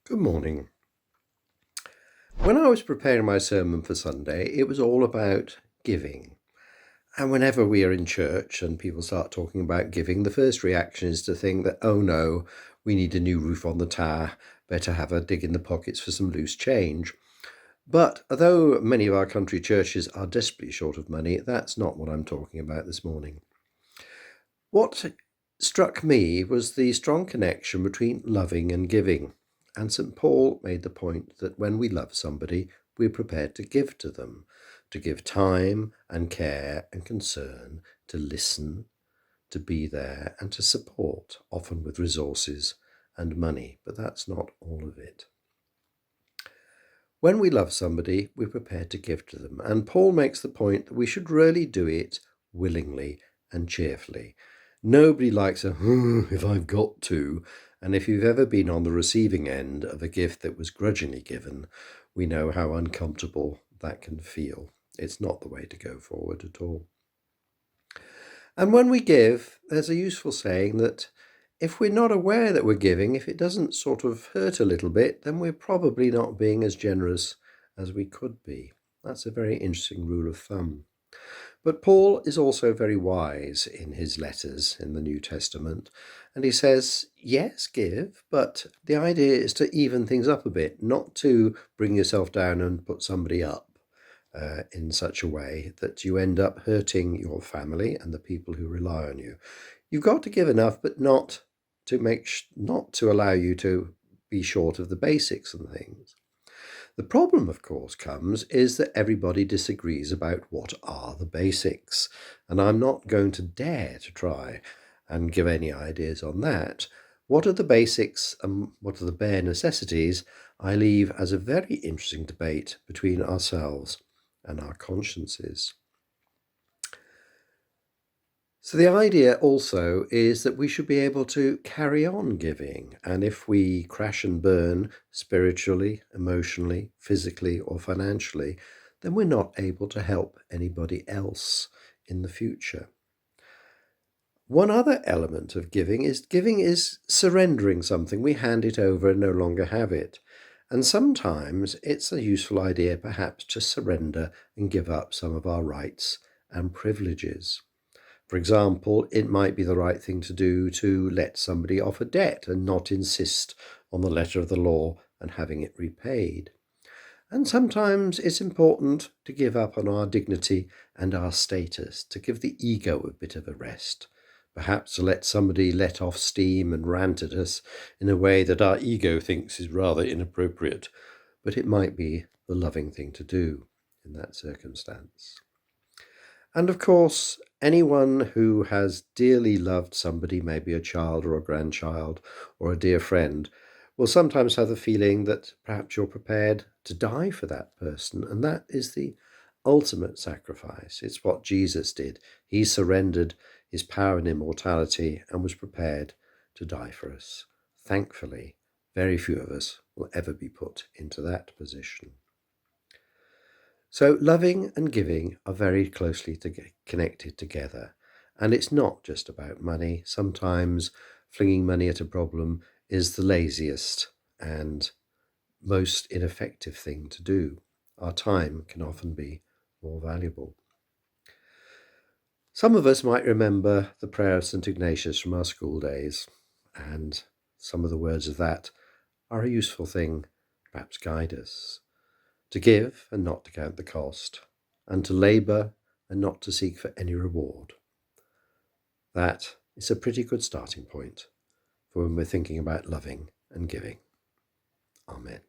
Good morning. When I was preparing my sermon for Sunday, it was all about giving. And whenever we are in church and people start talking about giving, the first reaction is to think that, oh no, we need a new roof on the tower, better have a dig in the pockets for some loose change. But although many of our country churches are desperately short of money, that's not what I'm talking about this morning. What struck me was the strong connection between loving and giving. And St. Paul made the point that when we love somebody, we're prepared to give to them, to give time and care and concern, to listen, to be there, and to support, often with resources and money. But that's not all of it. When we love somebody, we're prepared to give to them. And Paul makes the point that we should really do it willingly and cheerfully. Nobody likes a, if I've got to. And if you've ever been on the receiving end of a gift that was grudgingly given, we know how uncomfortable that can feel. It's not the way to go forward at all. And when we give, there's a useful saying that if we're not aware that we're giving, if it doesn't sort of hurt a little bit, then we're probably not being as generous as we could be. That's a very interesting rule of thumb. But Paul is also very wise in his letters in the New Testament. And he says, yes, give, but the idea is to even things up a bit, not to bring yourself down and put somebody up in such a way that you end up hurting your family and the people who rely on you. You've got to give enough, but not to allow you to be short of the basics and things. The problem, of course, comes is that everybody disagrees about what are the basics. And I'm not going to dare to try and give any ideas on that. What are the basics and what are the bare necessities? I leave as a very interesting debate between ourselves and our consciences. So the idea also is that we should be able to carry on giving. And if we crash and burn spiritually, emotionally, physically, or financially, then we're not able to help anybody else in the future. One other element of giving is surrendering something. We hand it over and no longer have it. And sometimes it's a useful idea perhaps to surrender and give up some of our rights and privileges. For example, it might be the right thing to do to let somebody off a debt and not insist on the letter of the law and having it repaid. And sometimes it's important to give up on our dignity and our status, to give the ego a bit of a rest. Perhaps to let somebody let off steam and rant at us in a way that our ego thinks is rather inappropriate, but it might be the loving thing to do in that circumstance. And of course, anyone who has dearly loved somebody, maybe a child or a grandchild or a dear friend, will sometimes have the feeling that perhaps you're prepared to die for that person. And that is the ultimate sacrifice. It's what Jesus did. He surrendered his power and immortality and was prepared to die for us. Thankfully, very few of us will ever be put into that position. So loving and giving are very closely connected together. And it's not just about money. Sometimes flinging money at a problem is the laziest and most ineffective thing to do. Our time can often be more valuable. Some of us might remember the prayer of St. Ignatius from our school days, and some of the words of that are a useful thing, perhaps guide us. To give and not to count the cost, and to labour and not to seek for any reward. That is a pretty good starting point for when we're thinking about loving and giving. Amen.